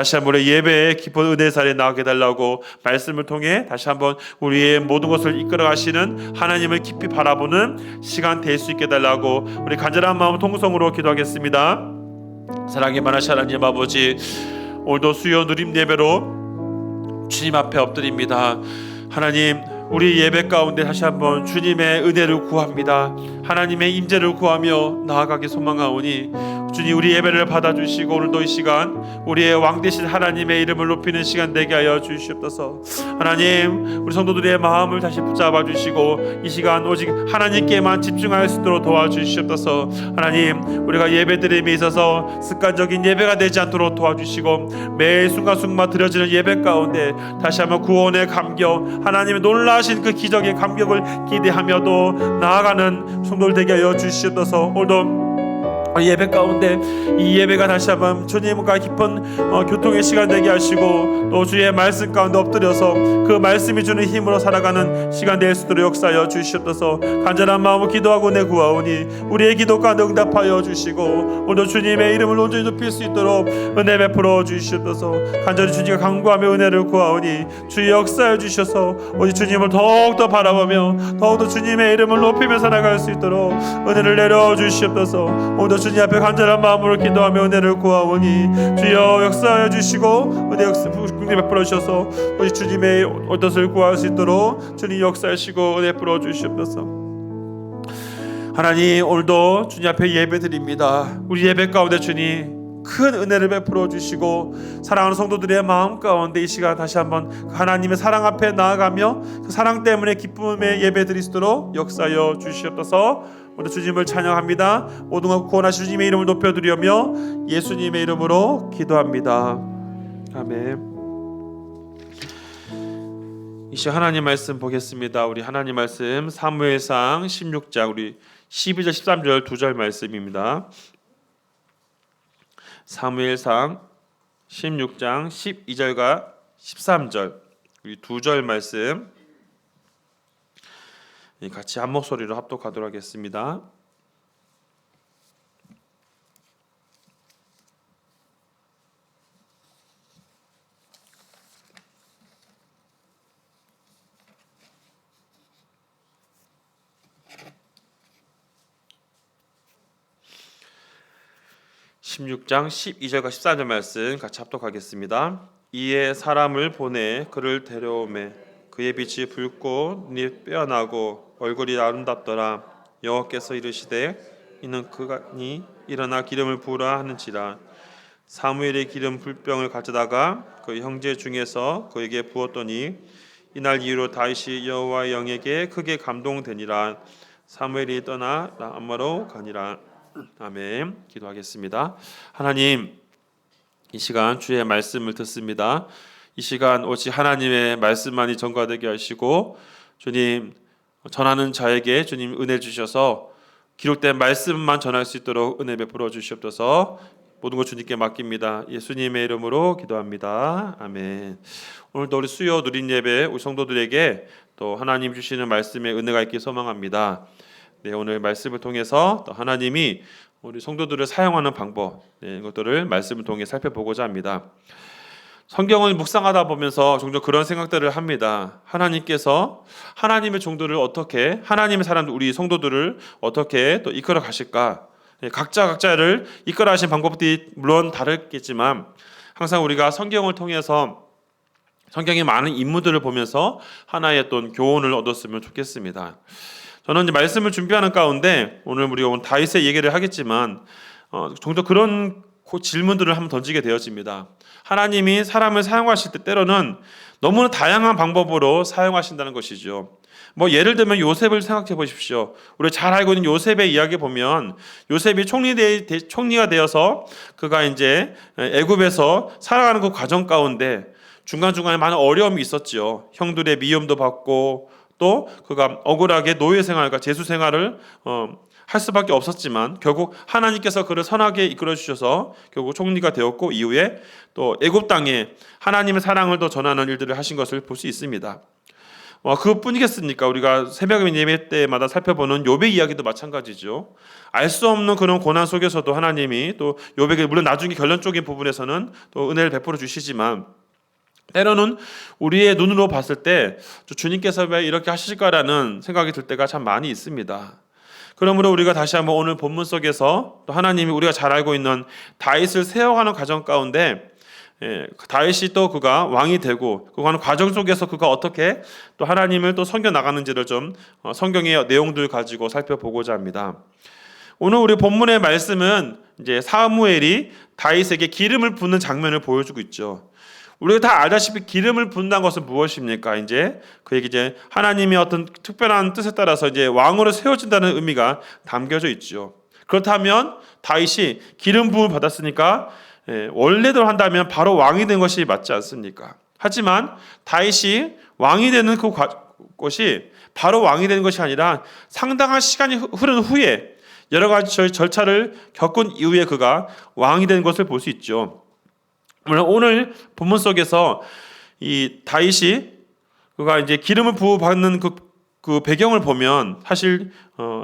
다시 한번 우리 예배에 깊은 은혜 자리에 나가게 달라고 말씀을 통해 다시 한번 우리의 모든 것을 이끌어 가시는 하나님을 깊이 바라보는 시간 될 수 있게 달라고 우리 간절한 마음 통성으로 기도하겠습니다. 사랑의 많으신 하나님 아버지, 오늘도 수요 누림 예배로 주님 앞에 엎드립니다. 하나님, 우리 예배 가운데 다시 한번 주님의 은혜를 구합니다. 하나님의 임재를 구하며 나아가기 소망하오니 주님, 우리 예배를 받아주시고 오늘도 이 시간 우리의 왕 되신 하나님의 이름을 높이는 시간 되게 하여 주시옵소서. 하나님, 우리 성도들의 마음을 다시 붙잡아 주시고 이 시간 오직 하나님께만 집중할 수 있도록 도와주시옵소서. 하나님, 우리가 예배드림에 있어서 습관적인 예배가 되지 않도록 도와주시고 매 순간순간 드려지는 예배 가운데 다시 한번 구원의 감격, 하나님의 놀라신 그 기적의 감격을 기대하며도 나아가는 성도들 되게 하여 주시옵소서. 오늘도 예배 가운데 이 예배가 다시 한번 주님과 깊은 교통의 시간 되게 하시고 또 주의 말씀 가운데 엎드려서 그 말씀이 주는 힘으로 살아가는 시간 될 수 있도록 역사하여 주시옵소서. 간절한 마음으로 기도하고 내 구하오니 우리의 기도 가운데 응답하여 주시고 오늘도 주님의 이름을 온전히 높일 수 있도록 은혜 베풀어 주시옵소서. 간절히 주님과 간구하며 은혜를 구하오니 주의 역사하여 주셔서 오직 주님을 더욱더 바라보며 더욱더 주님의 이름을 높이며 살아갈 수 있도록 은혜를 내려 주시옵소서. 오늘도 주님 앞에 간절한 마음으로 기도하며 은혜를 구하오니 주여 역사하여 주시고 은혜 국리 베풀어 주셔서 우리 주님의 뜻을 구할 수 있도록 주님 역사하시고 은혜 베풀어 주시옵소서. 하나님, 오늘도 주님 앞에 예배드립니다. 우리 예배 가운데 주님 큰 은혜를 베풀어 주시고 사랑하는 성도들의 마음 가운데 이 시간 다시 한번 하나님의 사랑 앞에 나아가며 그 사랑 때문에 기쁨의 예배 드릴 수 있도록 역사하여 주시옵소서. 오늘 주님을 찬양합니다. 모든 것 구원하신 주님의 이름을 높여드리며 예수님의 이름으로 기도합니다. 아멘. 이 시간 하나님 말씀 보겠습니다. 우리 하나님 말씀 사무엘상 16장 우리 12절 13절 2절 말씀입니다. 사무엘상 16장 12절과 13절 우리 2절 말씀 같이 한 목소리로 합독하도록 하겠습니다. (16장 12절과 14절) 말씀 같이 합독하겠습니다. 이에 사람을 보내 그를 데려오매 그의 빛이 붉고 눈이 빼어나고 얼굴이 아름답더라. 여호와께서 이르시되 이는 그간이 일어나 기름을 부으라 하는지라. 사무엘이 기름 불병을 가져다가 그 형제 중에서 그에게 부었더니 이날 이후로 다윗이 여호와의 영에게 크게 감동되니라. 사무엘이 떠나 라마로 가니라. 아멘. 기도하겠습니다. 하나님, 이 시간 주의 말씀을 듣습니다. 이 시간 오직 하나님의 말씀만이 전가되게 하시고 주님 전하는 자에게 주님 은혜 주셔서 기록된 말씀만 전할 수 있도록 은혜 베풀어 주시옵소서. 모든 것 주님께 맡깁니다. 예수님의 이름으로 기도합니다. 아멘. 오늘도 우리 수요 누린 예배 우리 성도들에게 또 하나님 주시는 말씀의 은혜가 있길 소망합니다. 네, 오늘 말씀을 통해서 또 하나님이 우리 성도들을 사용하는 방법, 이것들을 말씀을 통해 살펴보고자 합니다. 성경을 묵상하다 보면서 종종 그런 생각들을 합니다. 하나님께서 하나님의 종들을 어떻게, 하나님의 사람들, 우리 성도들을 어떻게 또 이끌어 가실까? 각자를 이끌어 가신 방법들이 물론 다르겠지만 항상 우리가 성경을 통해서 성경의 많은 인물들을 보면서 하나의 또 교훈을 얻었으면 좋겠습니다. 저는 이제 말씀을 준비하는 가운데 오늘 우리가 다윗의 얘기를 하겠지만 종종 그런 질문들을 한번 던지게 되어집니다. 하나님이 사람을 사용하실 때 때로는 너무나 다양한 방법으로 사용하신다는 것이죠. 뭐 예를 들면 요셉을 생각해 보십시오. 우리 잘 알고 있는 요셉의 이야기 보면 요셉이 총리가 되어서 그가 이제 애굽에서 살아가는 그 과정 가운데 중간중간에 많은 어려움이 있었죠. 형들의 미움도 받고 또 그가 억울하게 노예 생활과 제수 생활을 할 수밖에 없었지만 결국 하나님께서 그를 선하게 이끌어 주셔서 결국 총리가 되었고 이후에 또 애굽 땅에 하나님의 사랑을 더 전하는 일들을 하신 것을 볼 수 있습니다. 그뿐이겠습니까? 우리가 새벽 예배 때마다 살펴보는 욥의 이야기도 마찬가지죠. 알 수 없는 그런 고난 속에서도 하나님이 또 욥에게 물론 나중에 결론적인 부분에서는 또 은혜를 베풀어 주시지만 때로는 우리의 눈으로 봤을 때 주님께서 왜 이렇게 하실까라는 생각이 들 때가 참 많이 있습니다. 그러므로 우리가 다시 한번 오늘 본문 속에서 또 하나님이 우리가 잘 알고 있는 다윗을 세워가는 과정 가운데 다윗이 또 그가 왕이 되고 그 과정 속에서 그가 어떻게 또 하나님을 또 섬겨 나가는지를 좀 성경의 내용들 가지고 살펴보고자 합니다. 오늘 우리 본문의 말씀은 이제 사무엘이 다윗에게 기름을 붓는 장면을 보여주고 있죠. 우리가 다 알다시피 기름을 붓는다는 것은 무엇입니까? 이제 그에게 이제 하나님의 어떤 특별한 뜻에 따라서 이제 왕으로 세워진다는 의미가 담겨져 있죠. 그렇다면 다윗이 기름 부음을 받았으니까 원래대로 한다면 바로 왕이 된 것이 맞지 않습니까? 하지만 다윗이 왕이 되는 것이 바로 왕이 되는 것이 아니라 상당한 시간이 흐른 후에 여러 가지 절차를 겪은 이후에 그가 왕이 된 것을 볼 수 있죠. 물론 오늘 본문 속에서 이 다윗이 그가 이제 기름을 부어받는 그 배경을 보면 사실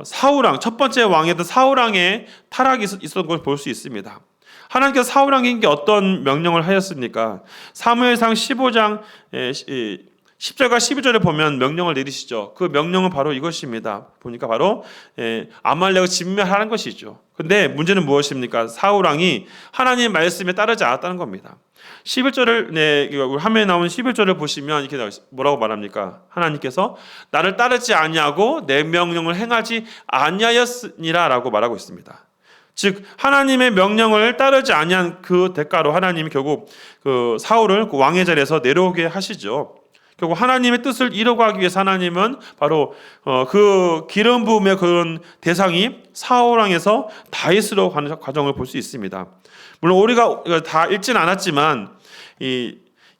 사울왕 첫 번째 왕이었던 사울왕의 타락이 있었던 걸 볼 수 있습니다. 하나님께서 사울왕에게 어떤 명령을 하셨습니까? 사무엘상 15장 10절과 12절에 보면 명령을 내리시죠. 그 명령은 바로 이것입니다. 보니까 바로 아말렉을 진멸하는 것이죠. 근데 문제는 무엇입니까? 사울왕이 하나님의 말씀에 따르지 않았다는 겁니다. 11절을 화면에 나온 11절을 보시면 이렇게 뭐라고 말합니까? 하나님께서 나를 따르지 아니하고 내 명령을 행하지 아니하였으니라라고 말하고 있습니다. 즉 하나님의 명령을 따르지 아니한 그 대가로 하나님이 결국 그 사울을 그 왕의 자리에서 내려오게 하시죠. 결국 하나님의 뜻을 이루고 하기 위해서 하나님은 바로 그 기름 부음의 그런 대상이 사울 왕에서 다윗으로 가는 과정을 볼 수 있습니다. 물론 우리가 다 읽지는 않았지만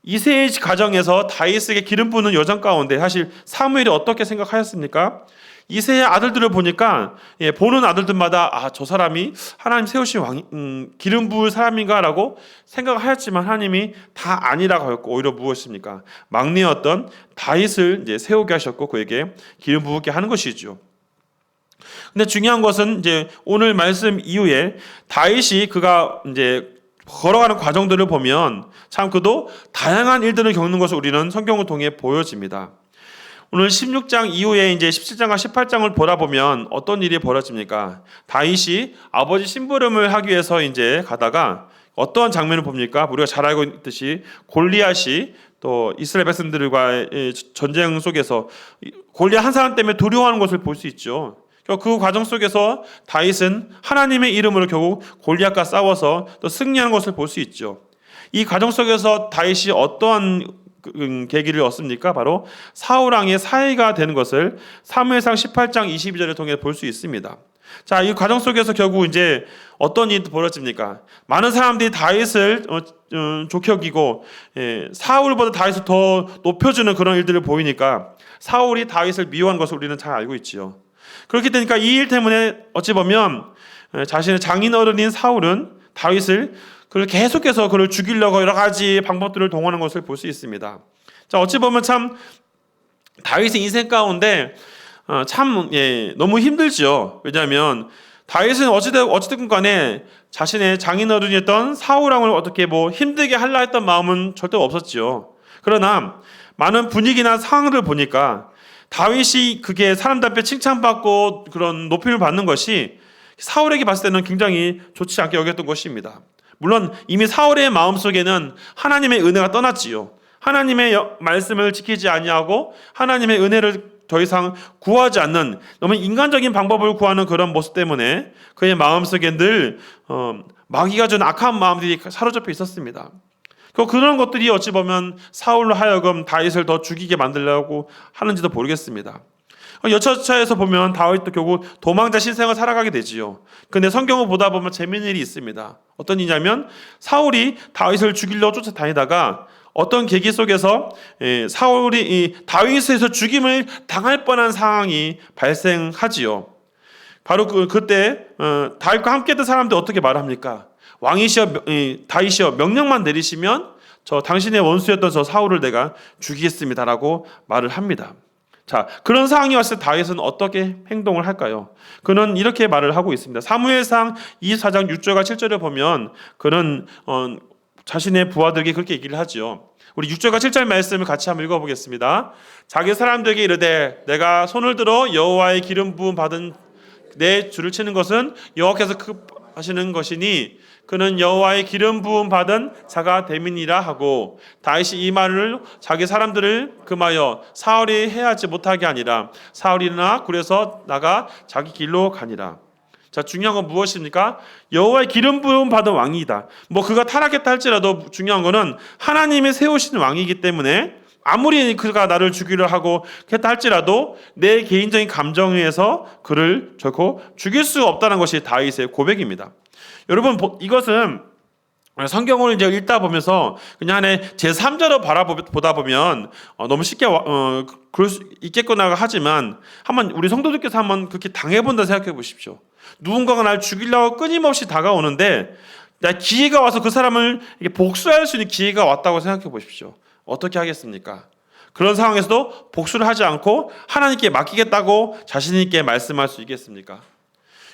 이새의 과정에서 다윗에게 기름 부는 여정 가운데 사실 사무엘이 어떻게 생각하였습니까? 이새의 아들들을 보니까 보는 아들들마다 저 사람이 하나님 세우신 기름 부을 사람인가라고 생각하였지만 하나님이 다 아니라고 하였고 오히려 무엇입니까? 막내였던 다윗을 이제 세우게 하셨고 그에게 기름 부게 하는 것이죠. 근데 중요한 것은 이제 오늘 말씀 이후에 다윗이 그가 이제 걸어가는 과정들을 보면 참 그도 다양한 일들을 겪는 것을 우리는 성경을 통해 보여집니다. 오늘 16장 이후에 이제 17장과 18장을 보다 보면 어떤 일이 벌어집니까? 다윗이 아버지 심부름을 하기 위해서 이제 가다가 어떠한 장면을 봅니까? 우리가 잘 알고 있듯이 골리앗이 또 이스라엘 백성들과의 전쟁 속에서 골리앗 한 사람 때문에 두려워하는 것을 볼 수 있죠. 그 과정 속에서 다윗은 하나님의 이름으로 결국 골리앗과 싸워서 또 승리하는 것을 볼 수 있죠. 이 과정 속에서 다윗이 어떠한 계기를 얻습니까? 바로 사울 왕의 사위가 되는 것을 사무엘상 18장 22절을 통해 볼 수 있습니다. 자, 이 과정 속에서 결국 이제 어떤 일이 벌어집니까? 많은 사람들이 다윗을 좋게 여기고 사울보다 다윗을 더 높여주는 그런 일들을 보이니까 사울이 다윗을 미워한 것을 우리는 잘 알고 있지요. 그렇게 되니까 이 일 때문에 어찌 보면 자신의 장인어른인 사울은 다윗을 그를 계속해서 그를 죽이려고 여러 가지 방법들을 동원하는 것을 볼 수 있습니다. 자, 어찌 보면 참 다윗의 인생 가운데 참 너무 힘들죠. 왜냐하면 다윗은 어찌됐든 간에 자신의 장인어른이었던 사울 왕을 어떻게 힘들게 하려 했던 마음은 절대 없었죠. 그러나 많은 분위기나 상황을 보니까 다윗이 그게 사람들 앞에 칭찬받고 그런 높임을 받는 것이 사울에게 봤을 때는 굉장히 좋지 않게 여겼던 것입니다. 물론 이미 사울의 마음속에는 하나님의 은혜가 떠났지요. 하나님의 말씀을 지키지 아니하고 하나님의 은혜를 더 이상 구하지 않는 너무 인간적인 방법을 구하는 그런 모습 때문에 그의 마음속에 늘 마귀가 준 악한 마음들이 사로잡혀 있었습니다. 그런 것들이 어찌 보면 사울로 하여금 다윗을 더 죽이게 만들려고 하는지도 모르겠습니다. 여차저차해서 보면 다윗도 결국 도망자 신생을 살아가게 되지요. 근데 성경을 보다 보면 재미있는 일이 있습니다. 어떤 일이냐면 사울이 다윗을 죽이려고 쫓아다니다가 어떤 계기 속에서 사울이 다윗에서 죽임을 당할 뻔한 상황이 발생하지요. 바로 그때 다윗과 함께했던 사람들 어떻게 말합니까? 왕이시여 다윗이여 명령만 내리시면 저 당신의 원수였던 저 사울을 내가 죽이겠습니다라고 말을 합니다. 자, 그런 상황이 왔을 때 다윗은 어떻게 행동을 할까요? 그는 이렇게 말을 하고 있습니다. 사무엘상 24장 6절과 7절을 보면 그는 자신의 부하들에게 그렇게 얘기를 하죠. 우리 6절과 7절 말씀을 같이 한번 읽어보겠습니다. 자기 사람들에게 이르되 내가 손을 들어 여호와의 기름 부음 받은 내 줄을 치는 것은 여호와께서 하시는 것이니 그는 여호와의 기름 부음 받은 자가 됨이니라 하고, 다윗이 이 말을 자기 사람들을 금하여 사울이 해하지 못하게 하니라. 사울이 일어나 굴에서 나가 자기 길로 가니라. 자, 중요한 건 무엇입니까? 여호와의 기름 부음 받은 왕이다. 그가 타락했다 할지라도 중요한 거는 하나님이 세우신 왕이기 때문에 아무리 그가 나를 죽이려 하고 했다 할지라도 내 개인적인 감정에 의해서 그를 결코 죽일 수 없다는 것이 다윗의 고백입니다. 여러분, 이것은 성경을 이제 읽다 보면서 그냥 제3자로 보다 보면 너무 쉽게 그럴 수 있겠구나 하지만 한번 우리 성도들께서 한번 그렇게 당해본다 생각해 보십시오. 누군가가 날 죽이려고 끊임없이 다가오는데 기회가 와서 그 사람을 복수할 수 있는 기회가 왔다고 생각해 보십시오. 어떻게 하겠습니까? 그런 상황에서도 복수를 하지 않고 하나님께 맡기겠다고 자신 있게 말씀할 수 있겠습니까?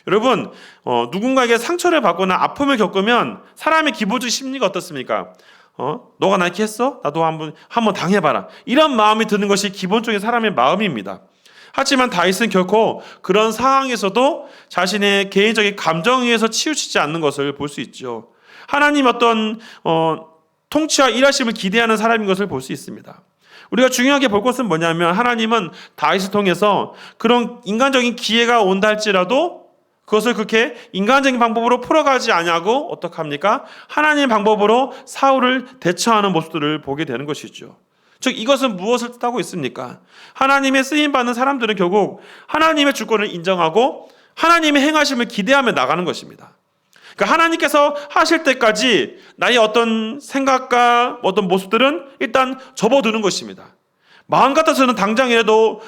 여러분, 누군가에게 상처를 받거나 아픔을 겪으면 사람의 기본적 심리가 어떻습니까? 너가 나 이렇게 했어? 나도 한번 당해봐라. 이런 마음이 드는 것이 기본적인 사람의 마음입니다. 하지만 다윗은 결코 그런 상황에서도 자신의 개인적인 감정에 의해서 치우치지 않는 것을 볼 수 있죠. 하나님 어떤 통치와 일하심을 기대하는 사람인 것을 볼 수 있습니다. 우리가 중요하게 볼 것은 뭐냐면 하나님은 다윗을 통해서 그런 인간적인 기회가 온다 할지라도 그것을 그렇게 인간적인 방법으로 풀어가지 않냐고 어떻게 합니까? 하나님의 방법으로 사울을 대처하는 모습들을 보게 되는 것이죠. 즉 이것은 무엇을 뜻하고 있습니까? 하나님의 쓰임받는 사람들은 결국 하나님의 주권을 인정하고 하나님의 행하심을 기대하며 나가는 것입니다. 그러니까 하나님께서 하실 때까지 나의 어떤 생각과 어떤 모습들은 일단 접어두는 것입니다. 마음 같아서는 당장이라도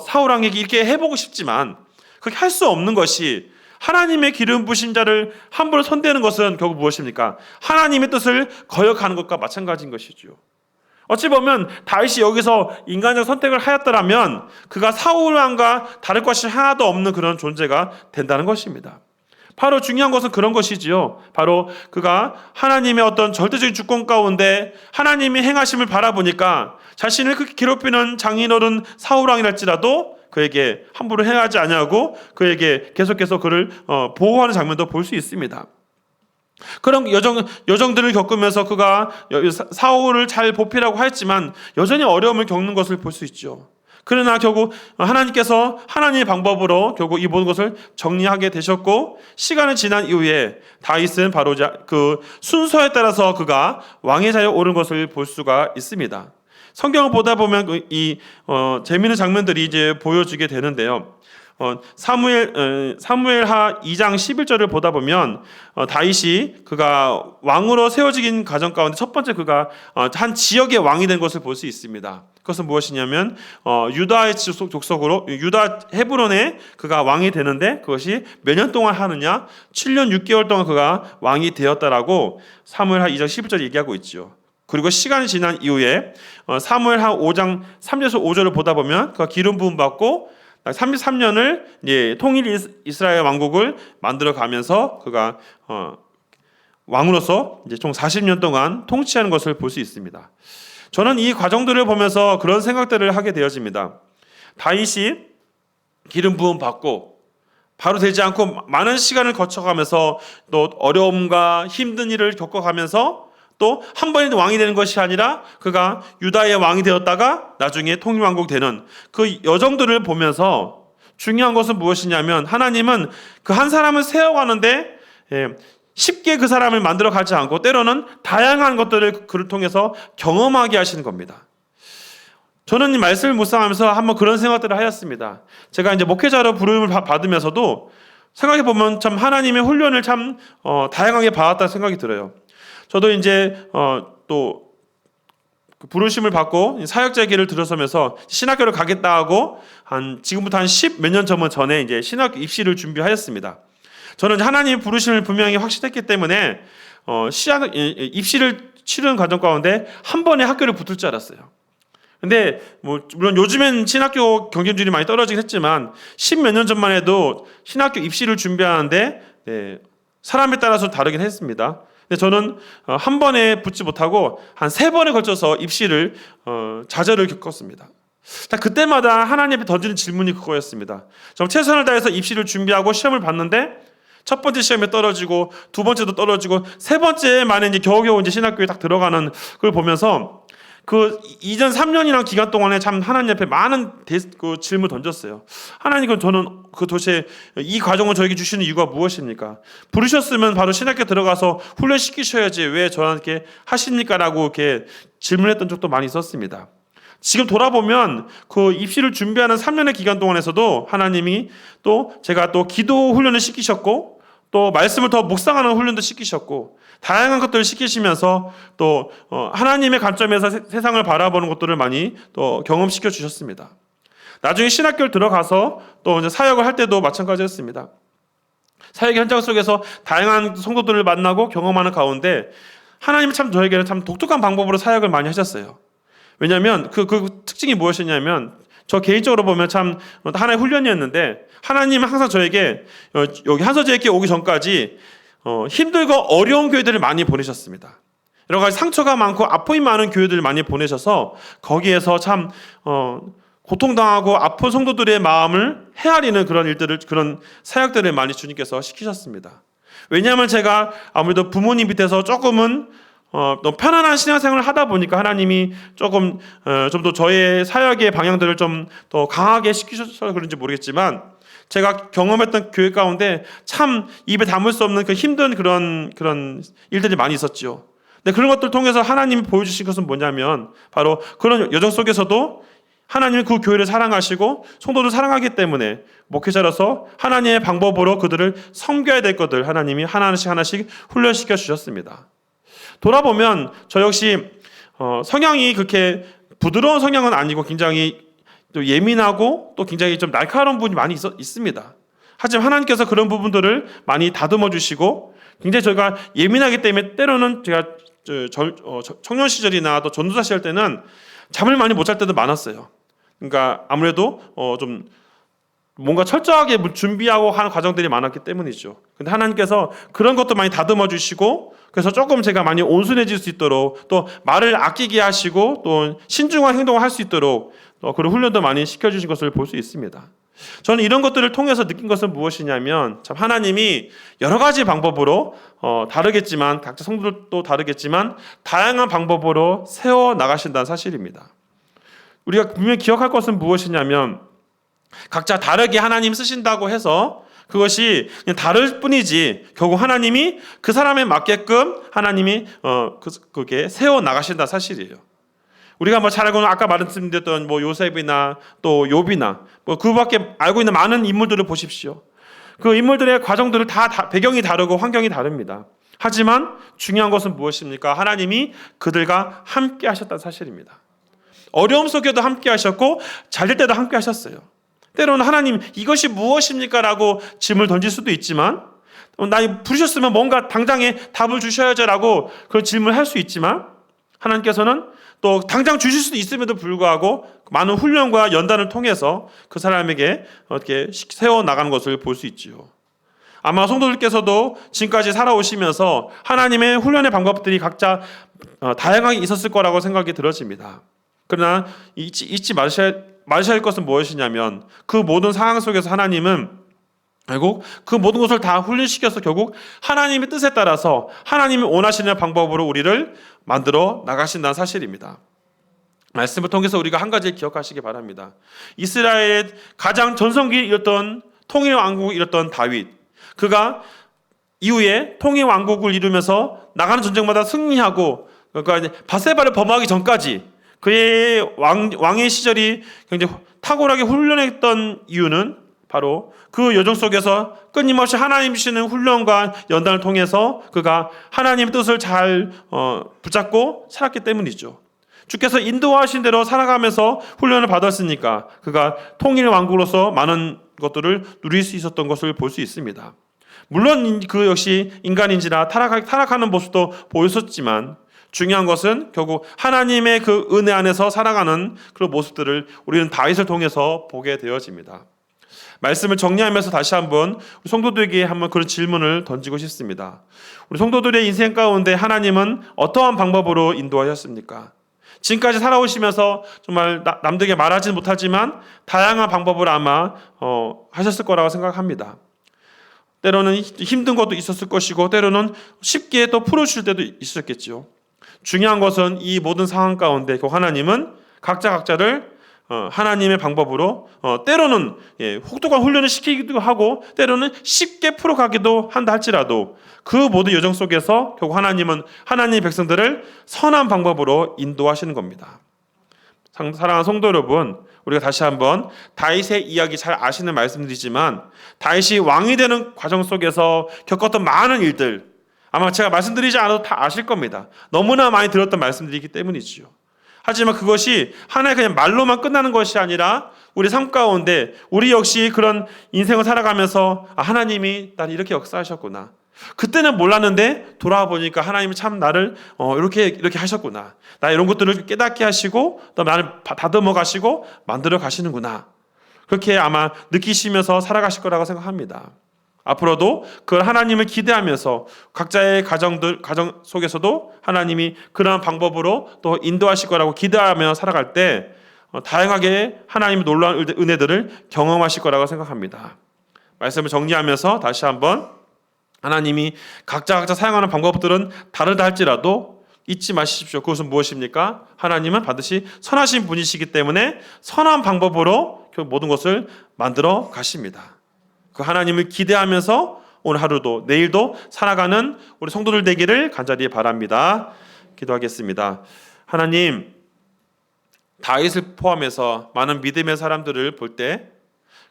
사울 왕에게 이렇게 해보고 싶지만 그렇게 할 수 없는 것이, 하나님의 기름 부으신 자를 함부로 손대는 것은 결국 무엇입니까? 하나님의 뜻을 거역하는 것과 마찬가지인 것이죠. 어찌 보면 다윗이 여기서 인간적 선택을 하였더라면 그가 사울 왕과 다를 것이 하나도 없는 그런 존재가 된다는 것입니다. 바로 중요한 것은 그런 것이지요. 바로 그가 하나님의 어떤 절대적인 주권 가운데 하나님이 행하심을 바라보니까 자신을 그렇게 괴롭히는 장인어른 사울 왕이랄지라도 그에게 함부로 행하지 아니하고 그에게 계속해서 그를 보호하는 장면도 볼 수 있습니다. 그런 여정들을 겪으면서 그가 사울을 잘 보필하고 하였지만 여전히 어려움을 겪는 것을 볼 수 있죠. 그러나 결국 하나님께서 하나님의 방법으로 결국 이 모든 것을 정리하게 되셨고, 시간이 지난 이후에 다윗은 바로 그 순서에 따라서 그가 왕의 자리에 오른 것을 볼 수가 있습니다. 성경을 보다 보면 재미있는 장면들이 이제 보여지게 되는데요. 사무엘하 2장 11절을 보다 보면 다윗이 그가 왕으로 세워지긴 과정 가운데 첫 번째 그가 한 지역의 왕이 된 것을 볼 수 있습니다. 그것은 무엇이냐면 유다의 족속으로 유다 헤브론에 그가 왕이 되는데 그것이 몇 년 동안 하느냐? 7년 6개월 동안 그가 왕이 되었다라고 사무엘하 2장 11절 얘기하고 있죠. 그리고 시간이 지난 이후에 사무엘하 5장 3절에서 5절을 보다 보면 그가 기름 부음 받고 33년을 통일 이스라엘 왕국을 만들어 가면서 그가 왕으로서 이제 총 40년 동안 통치하는 것을 볼 수 있습니다. 저는 이 과정들을 보면서 그런 생각들을 하게 되어집니다. 다윗이 기름 부음 받고 바로 되지 않고 많은 시간을 거쳐가면서 또 어려움과 힘든 일을 겪어가면서 또 한 번에 왕이 되는 것이 아니라 그가 유다의 왕이 되었다가 나중에 통일왕국 되는 그 여정들을 보면서 중요한 것은 무엇이냐면 하나님은 그 한 사람을 세워가는데 쉽게 그 사람을 만들어 가지 않고 때로는 다양한 것들을 그를 통해서 경험하게 하시는 겁니다. 저는 이 말씀을 묵상하면서 한번 그런 생각들을 하였습니다. 제가 이제 목회자로 부름을 받으면서도 생각해 보면 참 하나님의 훈련을 참 다양하게 받았다는 생각이 들어요. 저도 이제 또 부르심을 받고 사역자의 길을 들어서면서 신학교를 가겠다 하고 지금부터 한 10 몇 년 전에 이제 신학교 입시를 준비하였습니다. 저는 하나님의 부르심을 분명히 확신했기 때문에 입시를 치르는 과정 가운데 한 번에 학교를 붙을 줄 알았어요. 근데 물론 요즘엔 신학교 경쟁률이 많이 떨어지긴 했지만 십몇 년 전만 해도 신학교 입시를 준비하는데 사람에 따라서 다르긴 했습니다. 근데 저는 한 번에 붙지 못하고 한 3번에 걸쳐서 입시를 좌절을 겪었습니다. 그때마다 하나님 앞에 던지는 질문이 그거였습니다. 좀 최선을 다해서 입시를 준비하고 시험을 봤는데 첫 번째 시험에 떨어지고 두 번째도 떨어지고 세 번째 만에 이제 겨우겨우 이제 신학교에 딱 들어가는 걸 보면서 그 이전 3년이라는 기간 동안에 참 하나님 앞에 많은 그 질문을 던졌어요. 하나님, 저는 도대체 이 과정을 저에게 주시는 이유가 무엇입니까? 부르셨으면 바로 신학교 들어가서 훈련시키셔야지 왜 저한테 하십니까? 라고 이렇게 질문했던 적도 많이 있었습니다. 지금 돌아보면 그 입시를 준비하는 3년의 기간 동안에서도 하나님이 또 제가 또 기도 훈련을 시키셨고 또 말씀을 더 묵상하는 훈련도 시키셨고 다양한 것들을 시키시면서 또 하나님의 관점에서 세상을 바라보는 것들을 많이 또 경험시켜 주셨습니다. 나중에 신학교를 들어가서 또 이제 사역을 할 때도 마찬가지였습니다. 사역 현장 속에서 다양한 성도들을 만나고 경험하는 가운데 하나님이 참 저에게는 참 독특한 방법으로 사역을 많이 하셨어요. 왜냐하면 그 특징이 무엇이냐면 저 개인적으로 보면 참 하나의 훈련이었는데 하나님은 항상 저에게 여기 한서재에게 오기 전까지 힘들고 어려운 교회들을 많이 보내셨습니다. 여러 가지 상처가 많고 아픔이 많은 교회들을 많이 보내셔서 거기에서 참 고통당하고 아픈 성도들의 마음을 헤아리는 그런 일들을, 그런 사역들을 많이 주님께서 시키셨습니다. 왜냐하면 제가 아무래도 부모님 밑에서 조금은 또 편안한 신앙생활을 하다 보니까 하나님이 조금 좀 더 저의 사역의 방향들을 좀 더 강하게 시키셔서 그런지 모르겠지만 제가 경험했던 교회 가운데 참 입에 담을 수 없는 그 힘든 그런 일들이 많이 있었죠. 근데 그런 것들 통해서 하나님이 보여주신 것은 뭐냐면 바로 그런 여정 속에서도 하나님이 그 교회를 사랑하시고 성도를 사랑하기 때문에 목회자로서 하나님의 방법으로 그들을 섬겨야 될 것들 하나님이 하나씩 훈련시켜 주셨습니다. 돌아보면 저 역시 성향이 그렇게 부드러운 성향은 아니고 굉장히 또 예민하고 또 굉장히 좀 날카로운 부분이 많이 있습니다. 하지만 하나님께서 그런 부분들을 많이 다듬어 주시고 굉장히 저희가 예민하기 때문에 때로는 제가 청년 시절이나 또 전도사 시절 때는 잠을 많이 못 잘 때도 많았어요. 그러니까 아무래도 좀 뭔가 철저하게 준비하고 하는 과정들이 많았기 때문이죠. 근데 하나님께서 그런 것도 많이 다듬어 주시고 그래서 조금 제가 많이 온순해질 수 있도록 또 말을 아끼게 하시고 또 신중한 행동을 할 수 있도록 그런 훈련도 많이 시켜주신 것을 볼 수 있습니다. 저는 이런 것들을 통해서 느낀 것은 무엇이냐면 참 하나님이 여러 가지 방법으로 다르겠지만 각자 성도들도 다르겠지만 다양한 방법으로 세워 나가신다는 사실입니다. 우리가 분명히 기억할 것은 무엇이냐면 각자 다르게 하나님 쓰신다고 해서 그것이 그냥 다를 뿐이지 결국 하나님이 그 사람에 맞게끔 하나님이 그게 세워 나가신다 사실이에요. 우리가 잘 알고 있는 아까 말씀드렸던 요셉이나 또 욥이나 그밖에 알고 있는 많은 인물들을 보십시오. 그 인물들의 과정들을 다 배경이 다르고 환경이 다릅니다. 하지만 중요한 것은 무엇입니까? 하나님이 그들과 함께 하셨다는 사실입니다. 어려움 속에도 함께 하셨고 잘 될 때도 함께 하셨어요. 때로는 하나님 이것이 무엇입니까? 라고 질문을 던질 수도 있지만 나 부르셨으면 뭔가 당장에 답을 주셔야죠 라고 그런 질문을 할 수 있지만 하나님께서는 또 당장 주실 수도 있음에도 불구하고 많은 훈련과 연단을 통해서 그 사람에게 어떻게 세워나가는 것을 볼 수 있지요. 아마 성도들께서도 지금까지 살아오시면서 하나님의 훈련의 방법들이 각자 다양하게 있었을 거라고 생각이 들어집니다. 그러나 잊지 마셔야 할 것은 무엇이냐면 그 모든 상황 속에서 하나님은 결국 그 모든 것을 다 훈련시켜서 결국 하나님의 뜻에 따라서 하나님이 원하시는 방법으로 우리를 만들어 나가신다는 사실입니다. 말씀을 통해서 우리가 한 가지를 기억하시기 바랍니다. 이스라엘의 가장 전성기를 이뤘던 통일 왕국을 이뤘던 다윗, 그가 이후에 통일 왕국을 이루면서 나가는 전쟁마다 승리하고 그러니까 밧세바를 범하기 전까지 그의 왕의 시절이 굉장히 탁월하게 훈련했던 이유는 바로 그 여정 속에서 끊임없이 하나님 주시는 훈련과 연단을 통해서 그가 하나님의 뜻을 잘 붙잡고 살았기 때문이죠. 주께서 인도하신 대로 살아가면서 훈련을 받았으니까 그가 통일 왕국으로서 많은 것들을 누릴 수 있었던 것을 볼 수 있습니다. 물론 그 역시 인간인지라 타락하는 모습도 보였었지만 중요한 것은 결국 하나님의 그 은혜 안에서 살아가는 그런 모습들을 우리는 다윗을 통해서 보게 되어집니다. 말씀을 정리하면서 다시 한번 우리 성도들에게 한번 그런 질문을 던지고 싶습니다. 우리 성도들의 인생 가운데 하나님은 어떠한 방법으로 인도하셨습니까? 지금까지 살아오시면서 정말 남들에게 말하지는 못하지만 다양한 방법을 아마 하셨을 거라고 생각합니다. 때로는 힘든 것도 있었을 것이고 때로는 쉽게 또 풀어주실 때도 있었겠죠. 중요한 것은 이 모든 상황 가운데 그 하나님은 각자를 하나님의 방법으로 때로는 혹독한 훈련을 시키기도 하고 때로는 쉽게 풀어가기도 한다 할지라도 그 모든 여정 속에서 결국 하나님은 하나님의 백성들을 선한 방법으로 인도하시는 겁니다. 사랑하는 성도 여러분, 우리가 다시 한번 다윗의 이야기 잘 아시는 말씀드리지만 다윗이 왕이 되는 과정 속에서 겪었던 많은 일들 아마 제가 말씀드리지 않아도 다 아실 겁니다. 너무나 많이 들었던 말씀들이기 때문이지요. 하지만 그것이 하나의 그냥 말로만 끝나는 것이 아니라 우리 삶 가운데 우리 역시 그런 인생을 살아가면서 하나님이 나를 이렇게 역사하셨구나. 그때는 몰랐는데 돌아와 보니까 하나님이 참 나를 이렇게 하셨구나. 나 이런 것들을 깨닫게 하시고 또 나를 다듬어 가시고 만들어 가시는구나. 그렇게 아마 느끼시면서 살아가실 거라고 생각합니다. 앞으로도 그 하나님을 기대하면서 각자의 가정 속에서도 하나님이 그러한 방법으로 또 인도하실 거라고 기대하며 살아갈 때 다양하게 하나님의 놀라운 은혜들을 경험하실 거라고 생각합니다. 말씀을 정리하면서 다시 한번 하나님이 각자 사용하는 방법들은 다르다 할지라도 잊지 마십시오. 그것은 무엇입니까? 하나님은 반드시 선하신 분이시기 때문에 선한 방법으로 모든 것을 만들어 가십니다. 그 하나님을 기대하면서 오늘 하루도 내일도 살아가는 우리 성도들 되기를 간절히 바랍니다. 기도하겠습니다. 하나님, 다윗을 포함해서 많은 믿음의 사람들을 볼 때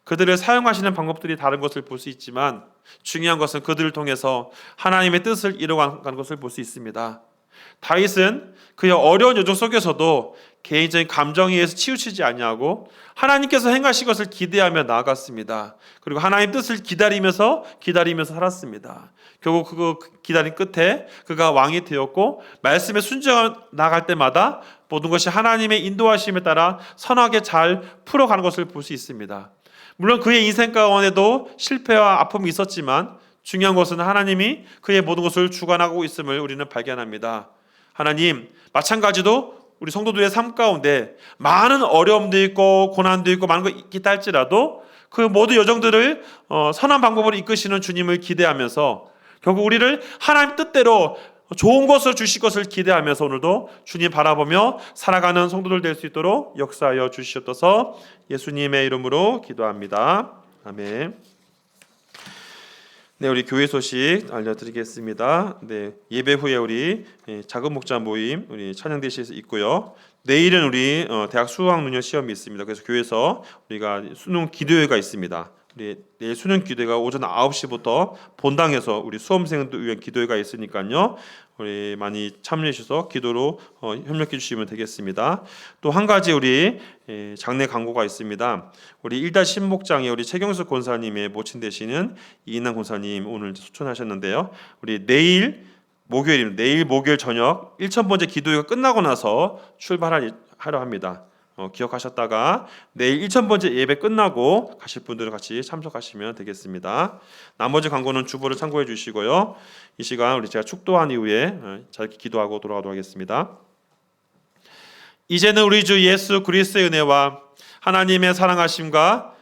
그들을 사용하시는 방법들이 다른 것을 볼 수 있지만 중요한 것은 그들을 통해서 하나님의 뜻을 이루어가는 것을 볼 수 있습니다. 다윗은 그의 어려운 여정 속에서도 개인적인 감정에 의해서 치우치지 아니하고 하나님께서 행하신 것을 기대하며 나아갔습니다. 그리고 하나님의 뜻을 기다리면서 살았습니다. 결국 그 기다림 끝에 그가 왕이 되었고 말씀에 순종해 나갈 때마다 모든 것이 하나님의 인도하심에 따라 선하게 잘 풀어가는 것을 볼 수 있습니다. 물론 그의 인생 가운데도 실패와 아픔이 있었지만 중요한 것은 하나님이 그의 모든 것을 주관하고 있음을 우리는 발견합니다. 하나님, 마찬가지로 우리 성도들의 삶 가운데 많은 어려움도 있고 고난도 있고 많은 거 있다 할지라도 그 모든 여정들을 선한 방법으로 이끄시는 주님을 기대하면서 결국 우리를 하나님 뜻대로 좋은 것을 주실 것을 기대하면서 오늘도 주님 바라보며 살아가는 성도들 될 수 있도록 역사하여 주시옵소서. 예수님의 이름으로 기도합니다. 아멘. 네, 우리 교회 소식 알려드리겠습니다. 네, 예배 후에 우리 작은 목자 모임 우리 찬양대실에서 있고요. 내일은 우리 대학 수학능력 시험이 있습니다. 그래서 교회에서 우리가 수능 기도회가 있습니다. 내일 수능 기도회가 오전 9시부터 본당에서 우리 수험생들 위한 기도회가 있으니까요. 우리 많이 참여해 주셔서 기도로 협력해 주시면 되겠습니다. 또 한 가지 우리 장례 광고가 있습니다. 우리 1-10목장에 우리 최경숙 권사님의 모친 되시는 이인남 권사님 오늘 소천하셨는데요. 우리 내일 목요일입니다. 내일 목요일 저녁 1000번째 기도회가 끝나고 나서 출발하려 합니다. 기억하셨다가 내일 1000번째 예배 끝나고 가실 분들은 같이 참석하시면 되겠습니다. 나머지 광고는 주보를 참고해 주시고요. 이 시간 우리 제가 축도한 이후에 잘 기도하고 돌아가도록 하겠습니다. 이제는 우리 주 예수 그리스도의 은혜와 하나님의 사랑하심과